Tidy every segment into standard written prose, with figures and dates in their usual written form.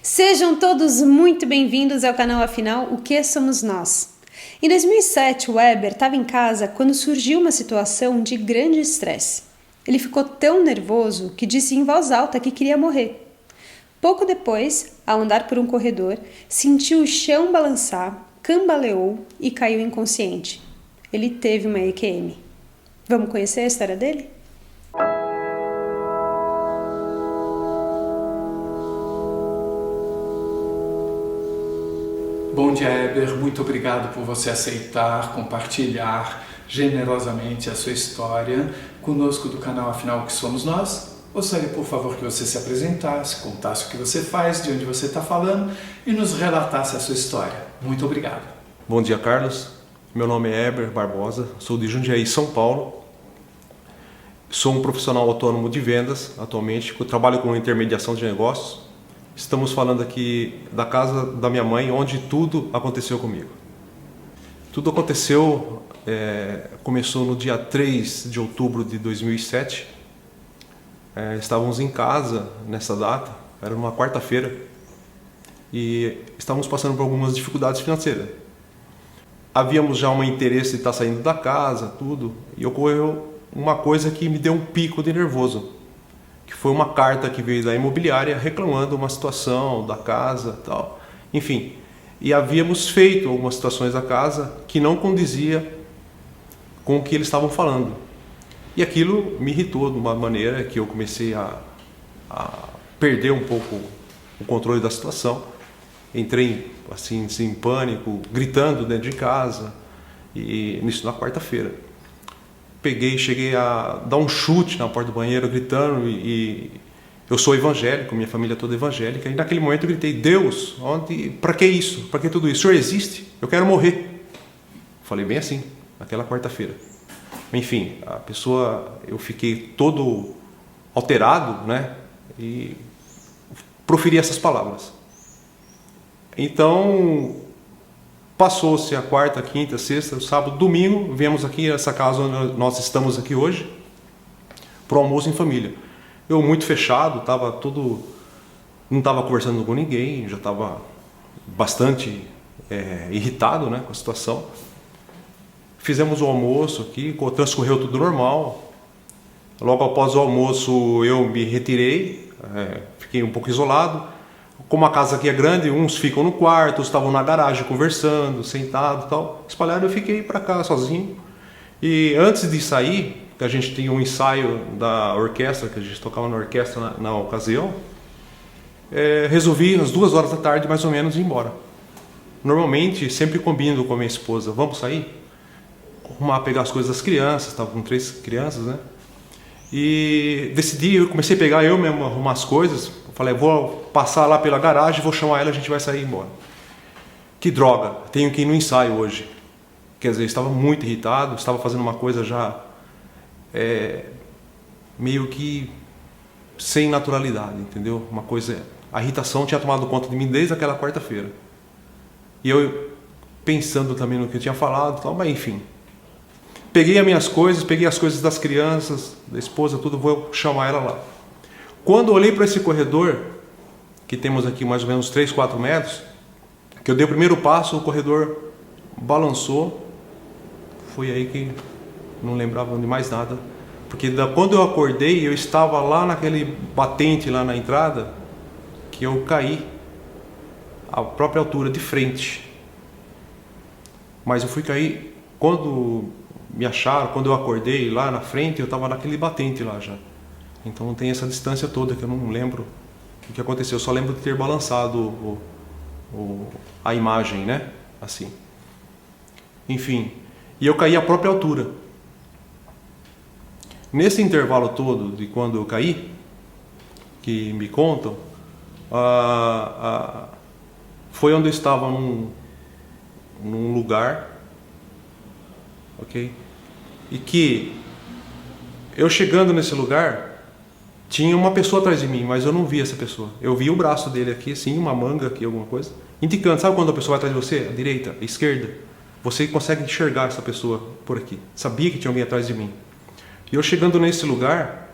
Sejam todos muito bem-vindos ao canal Afinal, o que somos nós? Em 2007, o Weber estava em casa quando surgiu uma situação de grande estresse. Ele ficou tão nervoso que disse em voz alta que queria morrer. Pouco depois, ao andar por um corredor, sentiu o chão balançar, cambaleou e caiu inconsciente. Ele teve uma EQM. Vamos conhecer a história dele? Bom dia, Weber. Muito obrigado por você aceitar, compartilhar generosamente a sua história conosco do canal Afinal, o que somos nós. Gostaria, por favor, que você se apresentasse, contasse o que você faz, de onde você está falando e nos relatasse a sua história. Muito obrigado. Bom dia, Carlos. Meu nome é Weber Barbosa, sou de Jundiaí, São Paulo. Sou um profissional autônomo de vendas atualmente, eu trabalho com intermediação de negócios. Estamos falando aqui da casa da minha mãe, onde tudo aconteceu comigo. Tudo aconteceu, começou no dia 3 de outubro de 2007. Estávamos em casa nessa data, era uma quarta-feira, e estávamos passando por algumas dificuldades financeiras. Havíamos já um interesse de estar saindo da casa, tudo, e ocorreu uma coisa que me deu um pico de nervoso, que foi uma carta que veio da imobiliária reclamando uma situação da casa, tal. Enfim, e havíamos feito algumas situações da casa que não condizia com o que eles estavam falando. E aquilo me irritou de uma maneira que eu comecei a perder um pouco o controle da situação. Entrei assim em pânico, gritando dentro de casa, e nisso na quarta-feira. Cheguei a dar um chute na porta do banheiro, gritando, e eu sou evangélico, minha família toda evangélica, e naquele momento eu gritei: Deus, para que isso? Para que tudo isso? O Senhor existe? Eu quero morrer. Falei bem assim, naquela quarta-feira. Enfim, eu fiquei todo alterado, né? E proferi essas palavras. Então, passou-se a quarta, quinta, sexta, sábado, domingo, viemos aqui nessa casa onde nós estamos aqui hoje, para o almoço em família. Eu muito fechado, não estava conversando com ninguém, já estava bastante irritado, né, com a situação. Fizemos o almoço aqui, transcorreu tudo normal. Logo após o almoço eu me retirei, fiquei um pouco isolado. Como a casa aqui é grande, uns ficam no quarto, outros estavam na garagem conversando, sentado e tal. Espalhado, eu fiquei para cá sozinho. E antes de sair, que a gente tinha um ensaio da orquestra, que a gente tocava na orquestra na ocasião, resolvi às 2 horas da tarde, mais ou menos, ir embora. Normalmente, sempre combino com a minha esposa: vamos sair? Arrumar, pegar as coisas das crianças, estava com 3 crianças, né? E decidi, eu comecei a pegar eu mesmo, arrumar as coisas. Falei: vou passar lá pela garagem, vou chamar ela, a gente vai sair embora. Que droga, tenho que ir no ensaio hoje. Quer dizer, estava muito irritado, estava fazendo uma coisa já meio que sem naturalidade, entendeu? Uma coisa, a irritação tinha tomado conta de mim desde aquela quarta-feira. E eu pensando também no que eu tinha falado, tal, mas enfim. Peguei as minhas coisas, peguei as coisas das crianças, da esposa, tudo, vou chamar ela lá. Quando eu olhei para esse corredor, que temos aqui mais ou menos 3, 4 metros, que eu dei o primeiro passo, o corredor balançou. Foi aí que não lembrava de mais nada. Porque quando eu acordei, eu estava lá naquele batente lá na entrada, que eu caí à própria altura, de frente. Mas eu fui cair, quando me acharam, quando eu acordei lá na frente, eu estava naquele batente lá já. Então tem essa distância toda que eu não lembro o que aconteceu. Eu só lembro de ter balançado a imagem, né? Assim. Enfim. E eu caí à própria altura. Nesse intervalo todo de quando eu caí, que me contam, foi onde eu estava num lugar, ok? E que eu chegando nesse lugar, tinha uma pessoa atrás de mim, mas eu não vi essa pessoa. Eu vi o braço dele aqui, assim, uma manga aqui, alguma coisa, indicando. Sabe quando a pessoa vai atrás de você? A direita, a esquerda. Você consegue enxergar essa pessoa por aqui. Sabia que tinha alguém atrás de mim. E eu chegando nesse lugar,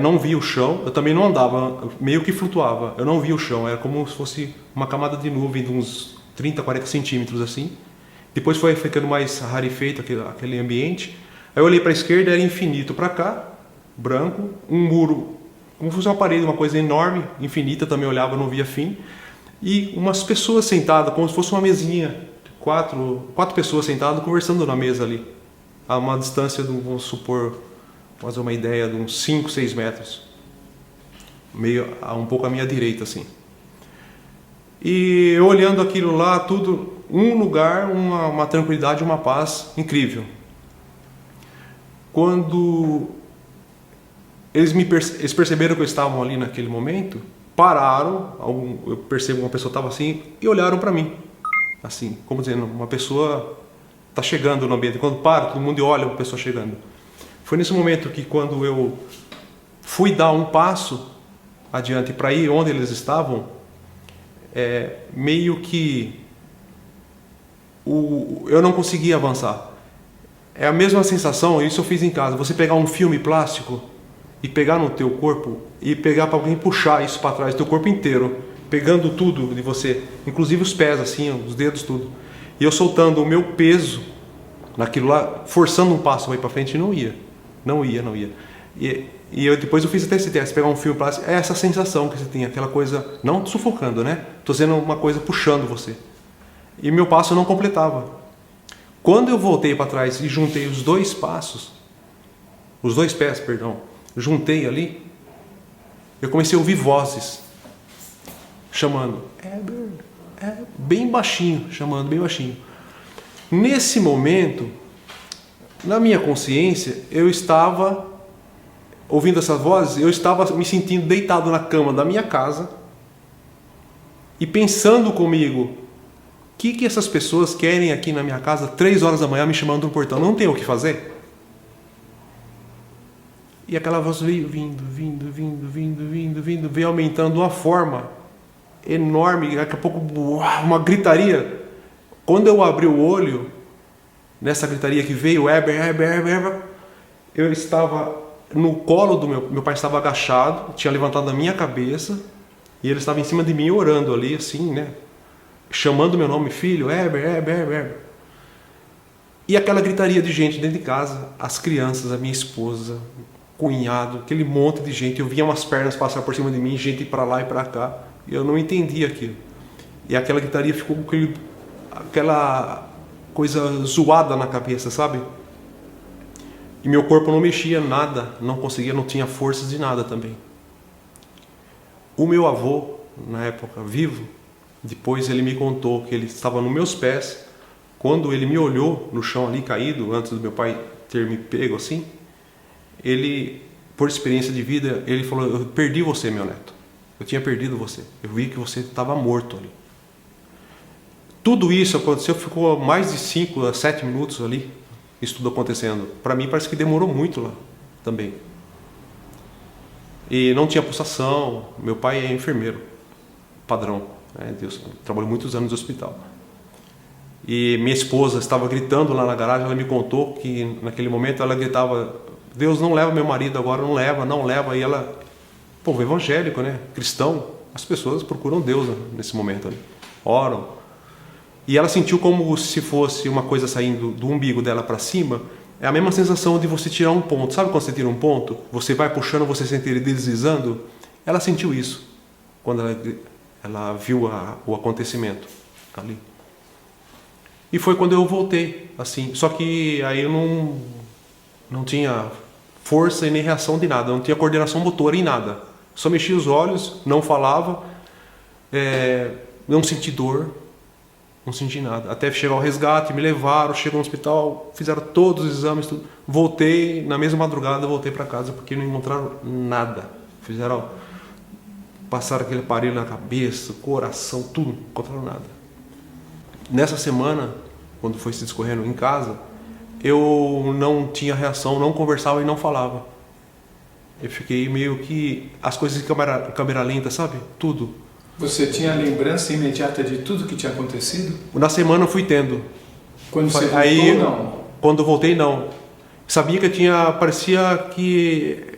Não via o chão, eu também não andava, meio que flutuava, eu não via o chão, era como se fosse uma camada de nuvem de uns 30, 40 centímetros assim. Depois foi ficando mais rarefeito aquele ambiente. Aí eu olhei para a esquerda, era infinito para cá, branco, um muro, como se fosse uma parede, uma coisa enorme, infinita, também olhava, não via fim. E umas pessoas sentadas, como se fosse uma mesinha, quatro pessoas sentadas conversando na mesa ali, a uma distância de, vamos supor, fazer uma ideia de uns 5, 6 metros, meio um pouco à minha direita assim. E eu olhando aquilo lá, tudo, um lugar, uma tranquilidade, uma paz incrível. Quando eles perceberam que eu estava ali naquele momento, pararam, eu percebo uma pessoa estava assim, e olharam para mim, assim, como dizendo, uma pessoa está chegando no ambiente. Quando para, todo mundo olha uma pessoa chegando. Foi nesse momento que, quando eu fui dar um passo adiante para ir onde eles estavam, meio que eu não conseguia avançar. É a mesma sensação, isso eu fiz em casa, você pegar um filme plástico e pegar no teu corpo e pegar para alguém puxar isso para trás, teu corpo inteiro, pegando tudo de você, inclusive os pés assim, os dedos, tudo. E eu soltando o meu peso naquilo lá, forçando um passo aí para frente, não ia. E depois eu fiz até esse teste, pegar um filme plástico, é essa sensação que você tem, aquela coisa, não sufocando, né? Tô sendo uma coisa puxando você. E meu passo não completava. Quando eu voltei para trás e juntei os dois pés, juntei ali, eu comecei a ouvir vozes chamando, bem baixinho, chamando bem baixinho. Nesse momento, na minha consciência, eu estava ouvindo essas vozes, eu estava me sentindo deitado na cama da minha casa e pensando comigo, o que essas pessoas querem aqui na minha casa 3 horas da manhã me chamando no portão? Não tem o que fazer? E aquela voz veio veio aumentando de uma forma enorme, daqui a pouco uma gritaria. Quando eu abri o olho, nessa gritaria que veio, eu estava no colo do meu pai, estava agachado, tinha levantado a minha cabeça, e ele estava em cima de mim orando ali, assim, né? Chamando meu nome, filho, Heber. E aquela gritaria de gente dentro de casa, as crianças, a minha esposa, cunhado, aquele monte de gente, eu via umas pernas passar por cima de mim, gente para lá e para cá, e eu não entendia aquilo. E aquela gritaria ficou com aquela coisa zoada na cabeça, sabe? E meu corpo não mexia nada, não conseguia, não tinha forças de nada também. O meu avô, na época vivo, depois ele me contou que ele estava nos meus pés, quando ele me olhou no chão ali caído, antes do meu pai ter me pego assim, ele, por experiência de vida, ele falou, eu perdi você, meu neto. Eu tinha perdido você. Eu vi que você estava morto ali. Tudo isso aconteceu, ficou mais de 5 a 7 minutos ali, isso tudo acontecendo. Para mim parece que demorou muito lá também. E não tinha pulsação, meu pai é enfermeiro, padrão, né? Deus, trabalhou muitos anos no hospital. E minha esposa estava gritando lá na garagem, ela me contou que naquele momento ela gritava, Deus não leva meu marido agora, não leva. E ela, povo evangélico, né? Cristão, as pessoas procuram Deus, né? Nesse momento ali, oram. E ela sentiu como se fosse uma coisa saindo do umbigo dela para cima. É a mesma sensação de você tirar um ponto. Sabe quando você tira um ponto? Você vai puxando, você sente ele deslizando. Ela sentiu isso quando ela viu o acontecimento ali. E foi quando eu voltei, assim. Só que aí eu não tinha força e nem reação de nada. Não tinha coordenação motora em nada. Só mexia os olhos, não falava, não senti dor. Não senti nada. Até chegar ao resgate, me levaram, chegou no hospital, fizeram todos os exames, tudo. Voltei, na mesma madrugada, voltei para casa porque não encontraram nada. Passaram aquele aparelho na cabeça, coração, tudo, não encontraram nada. Nessa semana, quando foi se discorrendo em casa, eu não tinha reação, não conversava e não falava. Eu fiquei meio que... as coisas em câmera lenta, sabe? Tudo. Você tinha a lembrança imediata de tudo que tinha acontecido? Na semana eu fui tendo. Quando você voltou, não? Quando eu voltei, não. Sabia que parecia que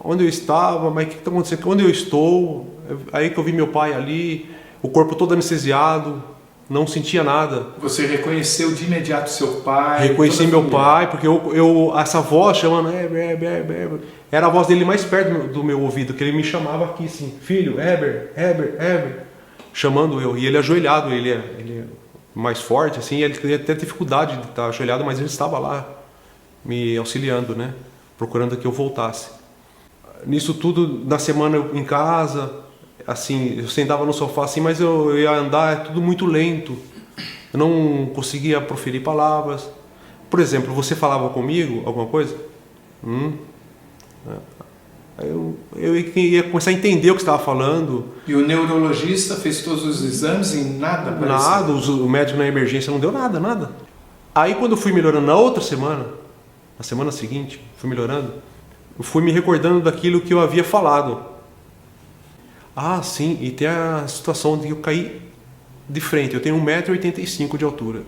onde eu estava, mas o que está acontecendo? Onde eu estou? Aí que eu vi meu pai ali, o corpo todo anestesiado, não sentia nada. Você reconheceu de imediato seu pai? Reconheci meu pai, porque essa voz chamando, Heber, era a voz dele mais perto do meu ouvido, que ele me chamava aqui assim, filho, Heber, chamando eu. E ele ajoelhado, ele é mais forte, assim, ele teria até dificuldade de estar ajoelhado, mas ele estava lá me auxiliando, né? Procurando que eu voltasse. Nisso tudo, na semana eu em casa, assim, eu sentava no sofá assim, mas eu ia andar, tudo muito lento. Eu não conseguia proferir palavras. Por exemplo, você falava comigo alguma coisa? Eu ia começar a entender o que você estava falando. E o neurologista fez todos os exames e nada apareceu? Nada, o médico na emergência não deu nada. Aí quando eu fui melhorando na outra semana, na semana seguinte, fui melhorando, eu fui me recordando daquilo que eu havia falado. Ah, sim, e tem a situação de eu cair de frente. Eu tenho 1,85 m de altura.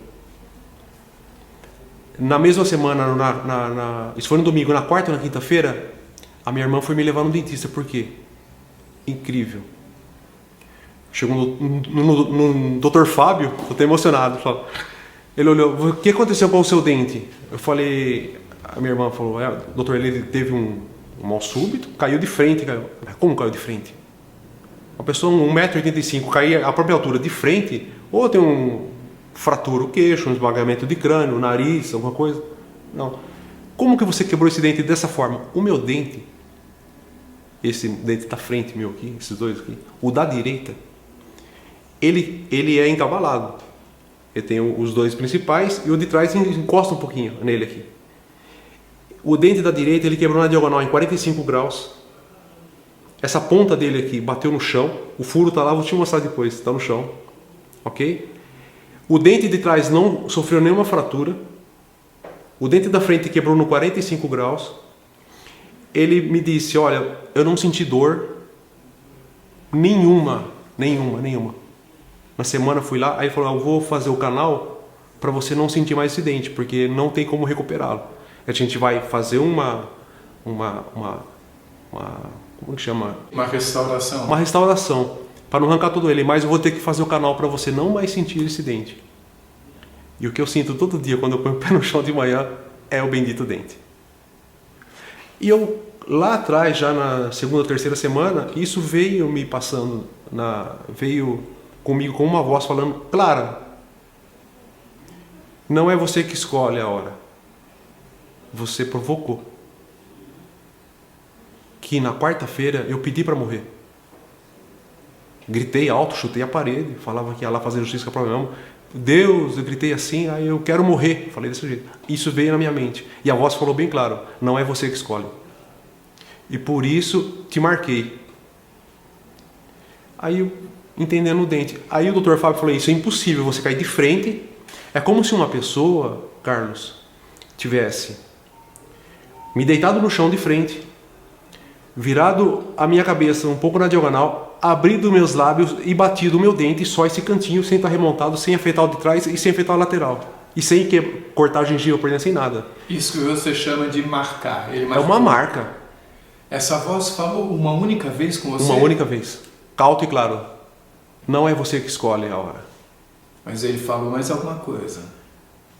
Na mesma semana, isso foi no domingo, na quarta ou na quinta-feira, a minha irmã foi me levar no dentista. Por quê? Incrível. Chegou no Dr. Fábio, estou até emocionado. Ele olhou, o que aconteceu com o seu dente? Eu falei, a minha irmã falou, doutor, ele teve um mal súbito, caiu de frente. Como caiu de frente? Uma pessoa 1,85 m cair a própria altura de frente, ou tem fratura o queixo, um esmagamento de crânio, nariz, alguma coisa. Não. Como que você quebrou esse dente dessa forma? O meu dente, esse dente da frente meu aqui, esses dois aqui, o da direita, ele é encavalado. Ele tem os dois principais e o de trás encosta um pouquinho nele aqui. O dente da direita ele quebrou na diagonal em 45 graus. Essa ponta dele aqui bateu no chão. O furo está lá, vou te mostrar depois. Está no chão. Ok? O dente de trás não sofreu nenhuma fratura. O dente da frente quebrou no 45 graus. Ele me disse, olha, eu não senti dor nenhuma. Na semana fui lá, aí ele falou, eu vou fazer o canal para você não sentir mais esse dente, porque não tem como recuperá-lo. A gente vai fazer como que chama? Uma restauração. Uma restauração, para não arrancar todo ele, mas eu vou ter que fazer o canal para você não mais sentir esse dente. E o que eu sinto todo dia quando eu ponho o pé no chão de manhã é o bendito dente. E eu, lá atrás, já na segunda ou terceira semana, isso veio me passando, veio comigo com uma voz falando, Clara, não é você que escolhe a hora. Você provocou. Que na quarta-feira eu pedi para morrer. Gritei alto, chutei a parede, falava que ia lá fazer justiça com o problema. Deus, eu gritei assim, aí eu quero morrer. Falei desse jeito. Isso veio na minha mente. E a voz falou bem claro, não é você que escolhe. E por isso te marquei. Aí eu, entendendo o dente. Aí o Dr. Fábio falou, isso é impossível, você cair de frente. É como se uma pessoa, Carlos, tivesse me deitado no chão de frente, virado a minha cabeça um pouco na diagonal, abrido meus lábios e batido o meu dente só esse cantinho sem estar remontado, sem afetar o de trás e sem afetar o lateral. E sem cortar a gengiva por dentro, sem nada. Isso que você chama de marcar. Ele marcou. É uma marca. Essa voz falou uma única vez com você? Uma única vez. Alto e claro. Não é você que escolhe a hora. Mas ele falou mais alguma coisa?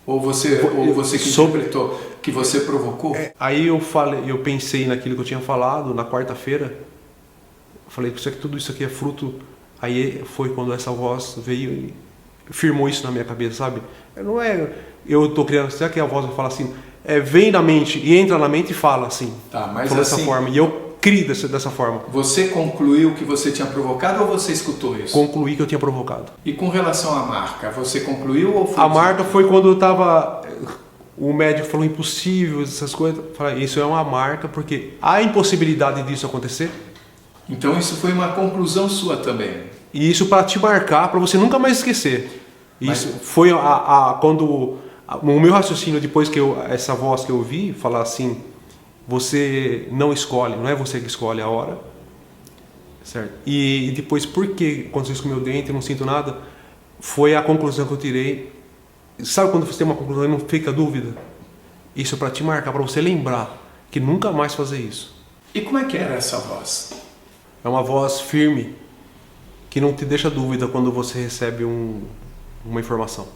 Ou você que interpretou, que você provocou? Aí eu pensei naquilo que eu tinha falado na quarta-feira. Falei, tudo isso aqui é fruto. Aí foi quando essa voz veio e firmou isso na minha cabeça, sabe? Não é, eu tô criando, será que a voz vai falar assim? Vem na mente e entra na mente e fala assim. Tá, mas assim, dessa forma. E eu crio dessa forma. Você concluiu que você tinha provocado ou você escutou isso? Concluí que eu tinha provocado. E com relação à marca, você concluiu ou foi? A marca foi quando eu estava... O médico falou impossível, essas coisas. Falei, isso é uma marca porque há impossibilidade disso acontecer. Então isso foi uma conclusão sua também. E isso para te marcar, para você nunca mais esquecer. Isso foi quando o meu raciocínio, depois que essa voz que eu ouvi falar assim, você não escolhe, não é você que escolhe a hora, certo? E depois, por que aconteceu isso com o meu dente, eu não sinto nada, foi a conclusão que eu tirei. Sabe quando você tem uma conclusão e não fica dúvida? Isso é para te marcar, para você lembrar que nunca mais fazer isso. E como é que era essa voz? É uma voz firme, que não te deixa dúvida quando você recebe uma informação.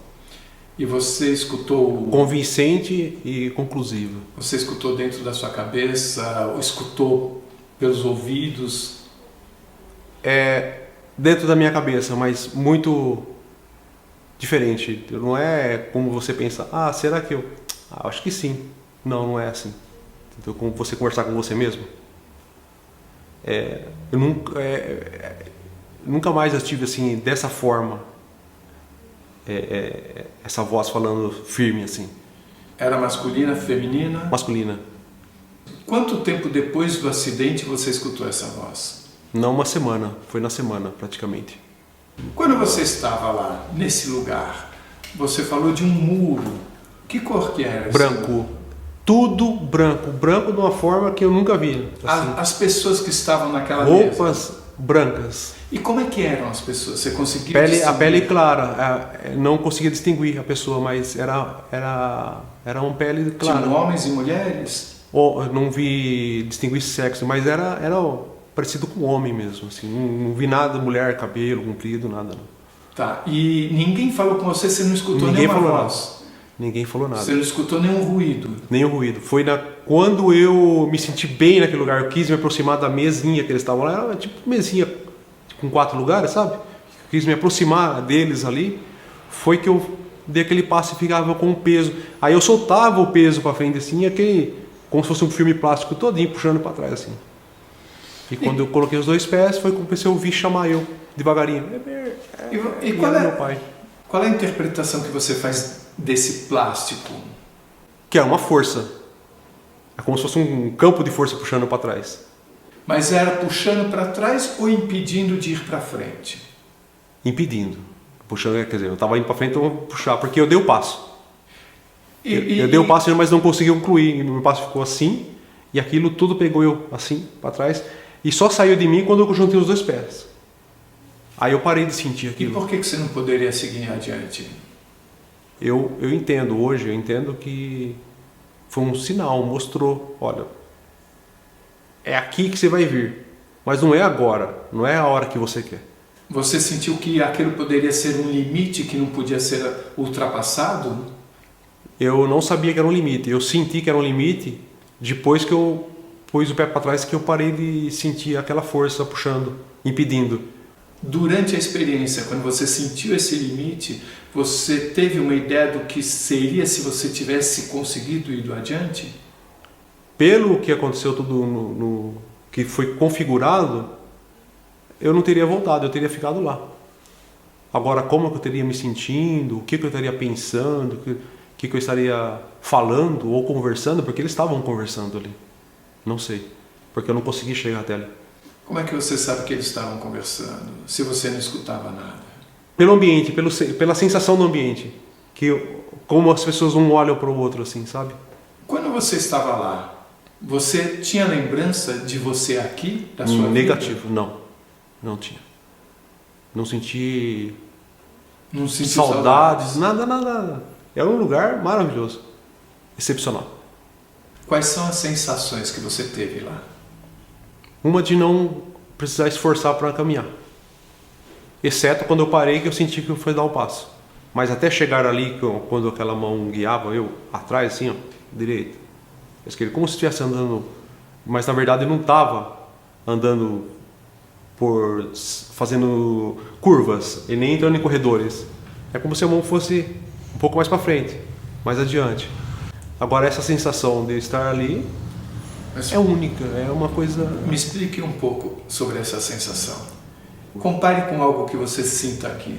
E você escutou... Convincente e conclusiva. Você escutou dentro da sua cabeça, ou escutou pelos ouvidos? Dentro da minha cabeça, mas muito diferente. Não é como você pensa, será que eu... acho que sim. Não, não é assim. Então, como você conversar com você mesmo. Eu nunca mais eu tive assim, dessa forma, essa voz falando firme assim. Era masculina, feminina? Masculina. Quanto tempo depois do acidente você escutou essa voz? Não uma semana, foi na semana praticamente. Quando você estava lá, nesse lugar, você falou de um muro. Que cor que era? Branco. Tudo branco. Branco de uma forma que eu nunca vi. Assim. As pessoas que estavam naquela roupas mesa. Brancas. E como é que eram as pessoas? Você conseguia distinguir? A pele clara. Não conseguia distinguir a pessoa, mas era uma pele clara. Tinham homens e mulheres? Não vi distinguir sexo, mas era parecido com homem mesmo. Assim. Não vi nada, mulher, cabelo comprido, nada. Não. Tá. E ninguém falou com você? Você não escutou nenhuma voz? Ninguém falou nada. Você não escutou nenhum ruído? Nenhum ruído. Foi quando eu me senti bem naquele lugar, eu quis me aproximar da mesinha que eles estavam lá, era tipo mesinha com 4 lugares, sabe? Eu quis me aproximar deles ali, foi que eu dei aquele passo e ficava com o peso. Aí eu soltava o peso para frente assim, como se fosse um filme plástico todinho puxando para trás assim. E quando eu coloquei os 2 pés, foi que eu comecei a ouvir chamar eu devagarinho. E qual é meu pai? Qual é a interpretação que você faz desse plástico? Que é uma força. É como se fosse um campo de força puxando para trás. Mas era puxando para trás ou impedindo de ir para frente? Impedindo. Puxando, quer dizer, eu estava indo para frente, então eu vou puxar, porque eu dei o passo. Eu dei o passo, mas não consegui concluir. Meu passo ficou assim, e aquilo tudo pegou eu assim, para trás, e só saiu de mim quando eu juntei os 2 pés. Aí eu parei de sentir aquilo. E por que você não poderia seguir adiante? Eu entendo hoje, eu entendo que foi um sinal, mostrou, olha, é aqui que você vai vir, mas não é agora, não é a hora que você quer. Você sentiu que aquilo poderia ser um limite que não podia ser ultrapassado? Eu não sabia que era um limite, eu senti que era um limite depois que eu pus o pé para trás, que eu parei de sentir aquela força puxando, impedindo. Durante a experiência, quando você sentiu esse limite, você teve uma ideia do que seria se você tivesse conseguido ir adiante? Pelo que aconteceu tudo que foi configurado, eu não teria voltado, eu teria ficado lá. Agora, como eu teria me sentindo, o que eu estaria pensando, o que eu estaria falando ou conversando, porque eles estavam conversando ali. Não sei, porque eu não consegui chegar até ali. Como é que você sabe que eles estavam conversando, se você não escutava nada? Pelo ambiente, pela sensação do ambiente. Como as pessoas um olham para o outro, assim, sabe? Quando você estava lá, você tinha lembrança de você aqui, da sua vida? Negativo, não tinha. Não senti saudades, nada. Era um lugar maravilhoso, excepcional. Quais são as sensações que você teve lá? Uma de não precisar esforçar para caminhar. Exceto quando eu parei, que eu senti que foi dar um passo. Mas até chegar ali, quando aquela mão guiava eu atrás, assim, ó, direito, esquerda, como se estivesse andando, mas na verdade eu não estava andando fazendo curvas e nem entrando em corredores. É como se a mão fosse um pouco mais para frente, mais adiante. Agora essa sensação de estar ali é única, é uma coisa... Me explique um pouco sobre essa sensação. Compare com algo que você sinta aqui.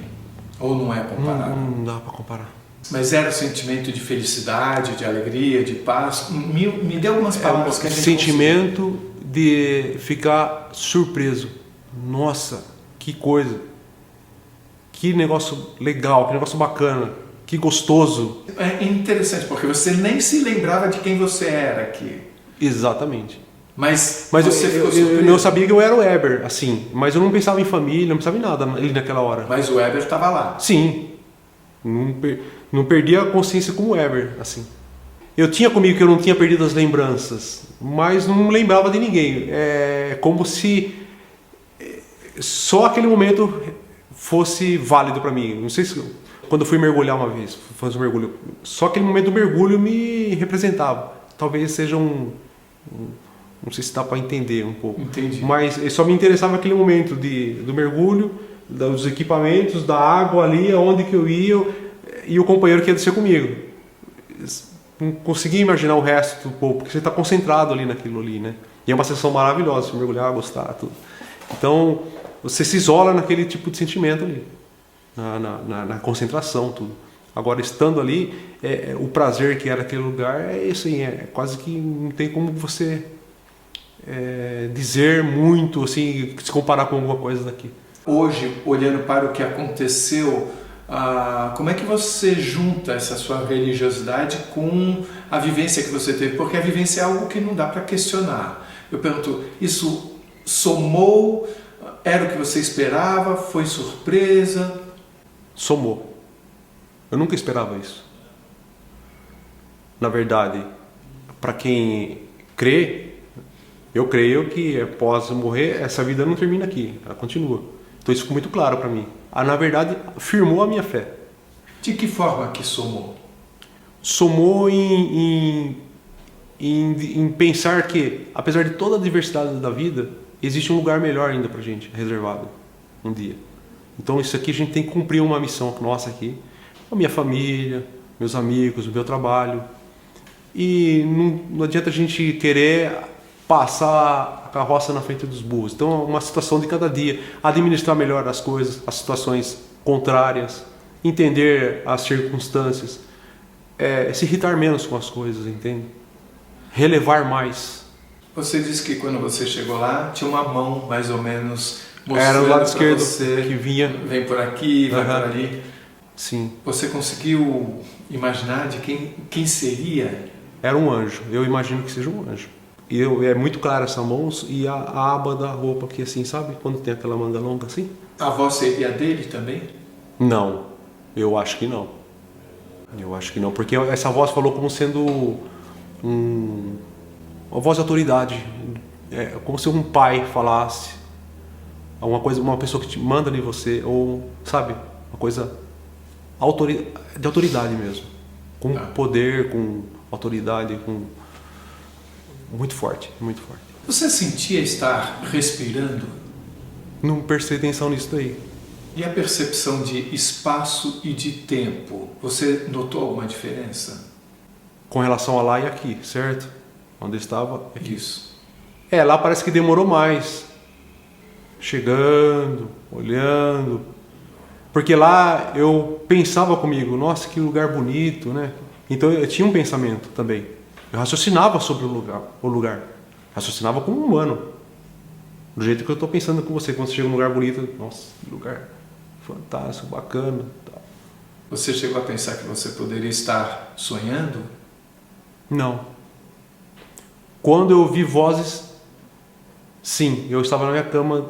Ou não é comparável? Não dá para comparar. Mas era um sentimento de felicidade, de alegria, de paz? Me dê algumas palavras que a gente sentimento de ficar surpreso. Nossa, que coisa. Que negócio legal, que negócio bacana. Que gostoso. É interessante, porque você nem se lembrava de quem você era aqui. Exatamente. Mas você ficou surpreso. Eu sabia que eu era o Eber, assim, mas eu não pensava em família, não pensava em nada ali naquela hora. Mas o Eber estava lá. Sim. Não perdi a consciência como Eber, assim. Eu tinha comigo que eu não tinha perdido as lembranças, mas não lembrava de ninguém. É como se só aquele momento fosse válido para mim. Não sei se quando eu fui mergulhar uma vez, fazer um mergulho, só aquele momento do mergulho me representava. Talvez seja não sei se dá para entender um pouco. Entendi. Mas só me interessava aquele momento do mergulho, dos equipamentos, da água ali, aonde que eu ia e o companheiro que ia descer comigo. Não conseguia imaginar o resto do povo, porque você está concentrado ali naquilo ali, né? E é uma sensação maravilhosa, se mergulhar, gostar, tudo. Então, você se isola naquele tipo de sentimento ali, na concentração, tudo. Agora, estando ali, o prazer que era aquele lugar é isso aí, é quase que não tem como você dizer muito, assim, se comparar com alguma coisa daqui. Hoje, olhando para o que aconteceu, como é que você junta essa sua religiosidade com a vivência que você teve? Porque a vivência é algo que não dá para questionar. Eu pergunto, isso somou? Era o que você esperava? Foi surpresa? Somou. Eu nunca esperava isso. Na verdade, para quem crê, eu creio que após morrer, essa vida não termina aqui, ela continua. Então isso ficou muito claro para mim. Na verdade, firmou a minha fé. De que forma que somou? Somou em pensar que, apesar de toda a diversidade da vida, existe um lugar melhor ainda para a gente, reservado, um dia. Então isso aqui a gente tem que cumprir uma missão nossa aqui, com a minha família, meus amigos, o meu trabalho. E não adianta a gente querer passar a carroça na frente dos burros. Então é uma situação de cada dia, administrar melhor as coisas, as situações contrárias, entender as circunstâncias, se irritar menos com as coisas, entende? Relevar mais. Você disse que quando você chegou lá, tinha uma mão mais ou menos mostrando. Era o lado esquerdo você, que vinha. Vem por aqui, vai por ali. Sim. Você conseguiu imaginar de quem seria? Era um anjo. Eu imagino que seja um anjo. E é muito clara essa mão e a aba da roupa aqui assim, sabe? Quando tem aquela manga longa assim. A voz seria dele também? Não. Eu acho que não. Eu acho que não. Porque essa voz falou como sendo uma voz de autoridade. Como se um pai falasse. Uma pessoa que te manda em você. Ou, sabe? Uma coisa de autoridade mesmo. Com poder, com autoridade, muito forte, muito forte. Você sentia estar respirando? Não prestei atenção nisso daí. E a percepção de espaço e de tempo? Você notou alguma diferença? Com relação a lá e aqui, certo? Onde eu estava, aqui. Isso. Lá parece que demorou mais. Chegando, olhando. Porque lá eu pensava comigo, nossa, que lugar bonito, né? Então eu tinha um pensamento também. Eu raciocinava sobre o lugar. Raciocinava como um humano. Do jeito que eu estou pensando com você. Quando você chega num lugar bonito, nossa, que lugar fantástico, bacana. Você chegou a pensar que você poderia estar sonhando? Não. Quando eu ouvi vozes, sim. Eu estava na minha cama,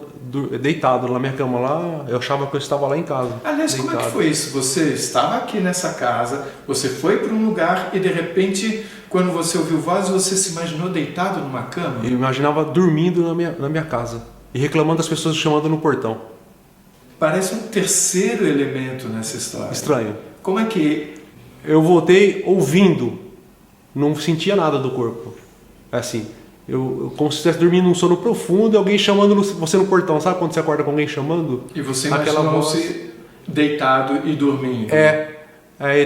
deitado na minha cama lá. Eu achava que eu estava lá em casa. Aliás, deitado. como é que foi isso? Você estava aqui nessa casa, você foi para um lugar e de repente, quando você ouviu vozes, você se imaginou deitado numa cama? Eu imaginava dormindo na minha casa e reclamando das pessoas chamando no portão. Parece um terceiro elemento nessa história. Estranho. Como é que... Eu voltei ouvindo, não sentia nada do corpo. Assim, eu como se estivesse dormindo num sono profundo e alguém chamando você no portão. Sabe quando você acorda com alguém chamando? E você imaginou-se deitado e dormindo.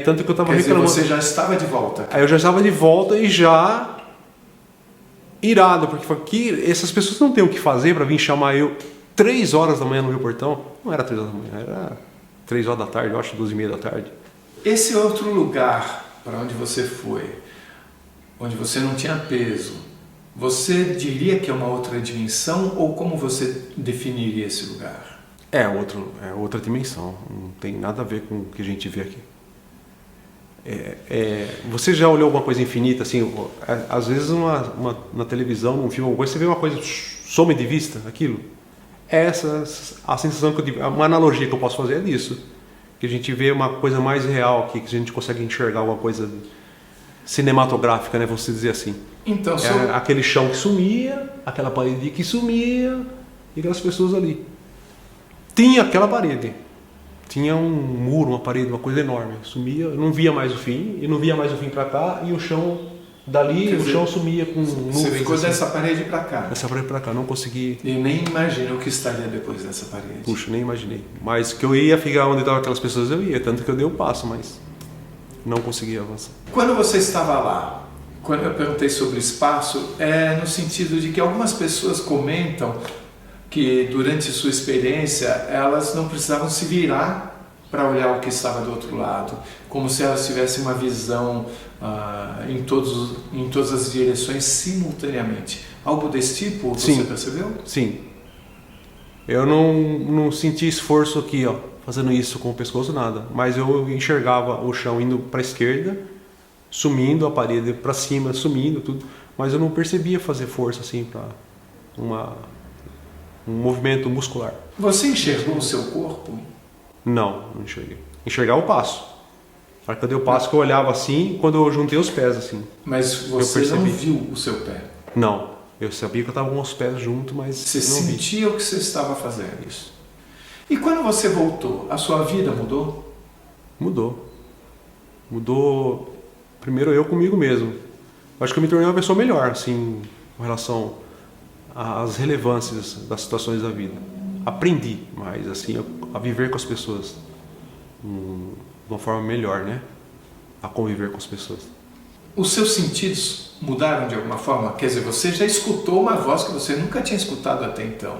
Tanto que eu estava reclamando. Quer dizer, reclamando. você já estava de volta. Aí eu já estava de volta e já irado, porque que essas pessoas não têm o que fazer para vir chamar eu 3 horas da manhã no meu portão. Não era 3 horas da manhã, era 3 horas da tarde, eu acho 2h30 da tarde. Esse outro lugar para onde você foi, onde você não tinha peso, você diria que é uma outra dimensão ou como você definiria esse lugar? É outra dimensão, não tem nada a ver com o que a gente vê aqui. Você já olhou alguma coisa infinita assim? Às vezes na televisão, num filme, alguma coisa, você vê uma coisa, some de vista aquilo. Essa a sensação que eu tive, uma analogia que eu posso fazer é disso, que a gente vê uma coisa mais real aqui, que a gente consegue enxergar alguma coisa, cinematográfica, né, você dizer assim. Então, Era aquele chão que sumia, aquela parede que sumia e aquelas pessoas ali. Tinha aquela parede, tinha um muro, uma parede, uma coisa enorme. Sumia, eu não via mais o fim, e não via mais o fim para cá, e o chão dali, o chão sumia com nuvens. Você ficou assim, dessa parede para cá. dessa parede para cá, não consegui. E nem imagina o que estaria depois dessa parede. Puxa, nem imaginei. Mas que eu ia ficar onde estavam aquelas pessoas, eu ia, tanto que eu dei o passo, mas não consegui avançar. Quando você estava lá, quando eu perguntei sobre espaço, é no sentido de que algumas pessoas comentam que durante sua experiência elas não precisavam se virar para olhar o que estava do outro lado, como se elas tivessem uma visão em todas as direções simultaneamente. Algo desse tipo, você percebeu? Sim. Eu não senti esforço aqui, ó, fazendo isso com o pescoço, nada. Mas eu enxergava o chão indo para a esquerda, sumindo, a parede para cima, sumindo, tudo. Mas eu não percebia fazer força assim para um movimento muscular. Você enxergou o seu corpo? Não enxerguei. Enxergar o passo. Na hora que eu dei o passo, que eu olhava assim, quando eu juntei os pés assim. Mas você não viu o seu pé? Não. Eu sabia que eu estava com os pés juntos, mas você não sentia o que você estava fazendo. Isso. E quando você voltou, a sua vida mudou? Mudou. Mudou, primeiro eu comigo mesmo. Acho que eu me tornei uma pessoa melhor, assim, com relação às relevâncias das situações da vida. Aprendi mais, assim, a viver com as pessoas de uma forma melhor, né? A conviver com as pessoas. Os seus sentidos mudaram de alguma forma? Quer dizer, você já escutou uma voz que você nunca tinha escutado até então.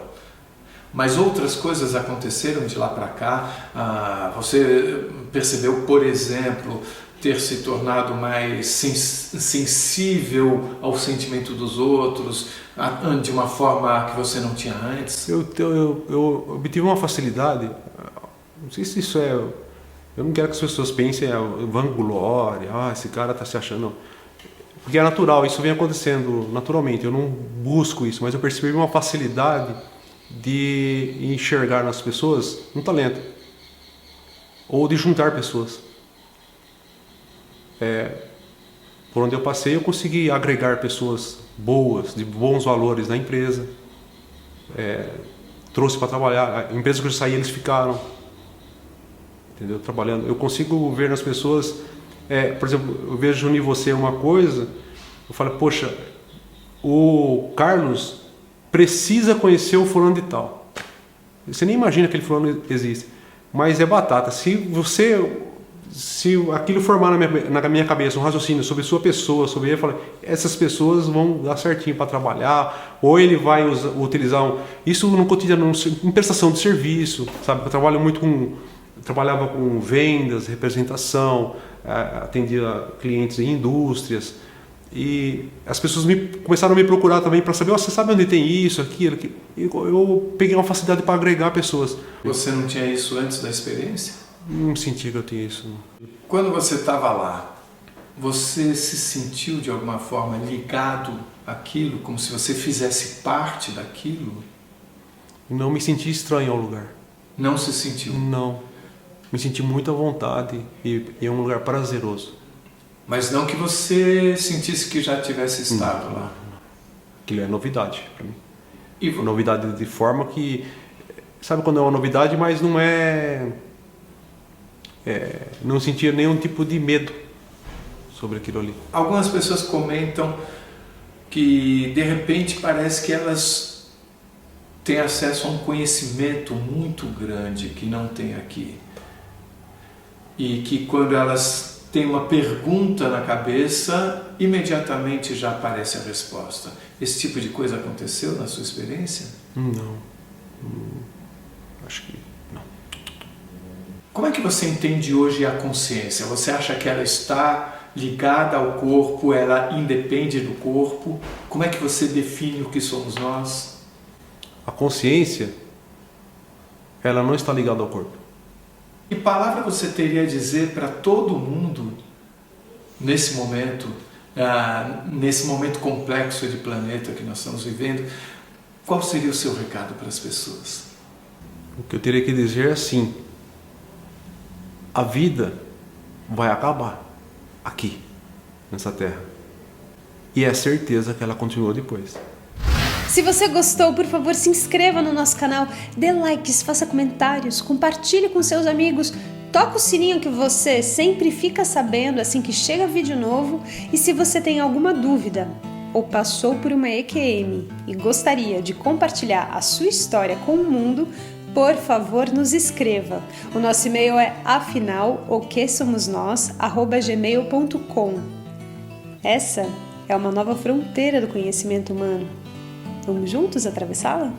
Mas outras coisas aconteceram de lá para cá. Você percebeu, por exemplo, ter se tornado mais sensível ao sentimento dos outros, de uma forma que você não tinha antes? Eu obtive uma facilidade, não sei se isso é... Eu não quero que as pessoas pensem vanglória, esse cara está se achando... Não. Porque é natural, isso vem acontecendo naturalmente, eu não busco isso, mas eu percebi uma facilidade de enxergar nas pessoas um talento, ou de juntar pessoas. Por onde eu passei, eu consegui agregar pessoas boas, de bons valores na empresa, trouxe para trabalhar, a empresa que eu saí, eles ficaram, entendeu? Trabalhando. Eu consigo ver nas pessoas, por exemplo, eu vejo em você uma coisa, eu falo, poxa, o Carlos precisa conhecer o fulano de tal. Você nem imagina que aquele fulano existe, mas é batata. Se aquilo formar na minha cabeça um raciocínio sobre sua pessoa, sobre ele, eu falo, essas pessoas vão dar certinho para trabalhar, ou ele vai utilizar isso no cotidiano, em prestação de serviço, sabe? Eu trabalhava com vendas, representação, atendia clientes em indústrias, e as pessoas começaram a me procurar também para saber, você sabe onde tem isso, aquilo, eu peguei uma facilidade para agregar pessoas. Você não tinha isso antes da experiência? Não senti que eu tinha isso. Não. Quando você estava lá, você se sentiu de alguma forma ligado àquilo, como se você fizesse parte daquilo? Não me senti estranho ao lugar. Não se sentiu? Não. Me senti muito à vontade e é um lugar prazeroso. Mas não que você sentisse que já tivesse estado lá? Aquilo é novidade para mim. E novidade de forma que... Sabe quando é uma novidade, mas não é... não sentia nenhum tipo de medo sobre aquilo ali. Algumas pessoas comentam que de repente parece que elas têm acesso a um conhecimento muito grande que não tem aqui. E que quando elas têm uma pergunta na cabeça, imediatamente já aparece a resposta. Esse tipo de coisa aconteceu na sua experiência? Não. Acho que não. Como é que você entende hoje a consciência? Você acha que ela está ligada ao corpo, ela independe do corpo? Como é que você define o que somos nós? A consciência, ela não está ligada ao corpo. Que palavra você teria a dizer para todo mundo nesse momento complexo de planeta que nós estamos vivendo? Qual seria o seu recado para as pessoas? O que eu teria que dizer é assim: a vida vai acabar aqui. nessa terra. E é certeza que ela continuou depois. Se você gostou, por favor, se inscreva no nosso canal, dê likes, faça comentários, compartilhe com seus amigos, toca o sininho que você sempre fica sabendo assim que chega vídeo novo. E se você tem alguma dúvida ou passou por uma EQM e gostaria de compartilhar a sua história com o mundo, por favor, nos escreva. O nosso e-mail é afinal.oquesomosnós@gmail.com. Essa é uma nova fronteira do conhecimento humano. Vamos juntos atravessá-la?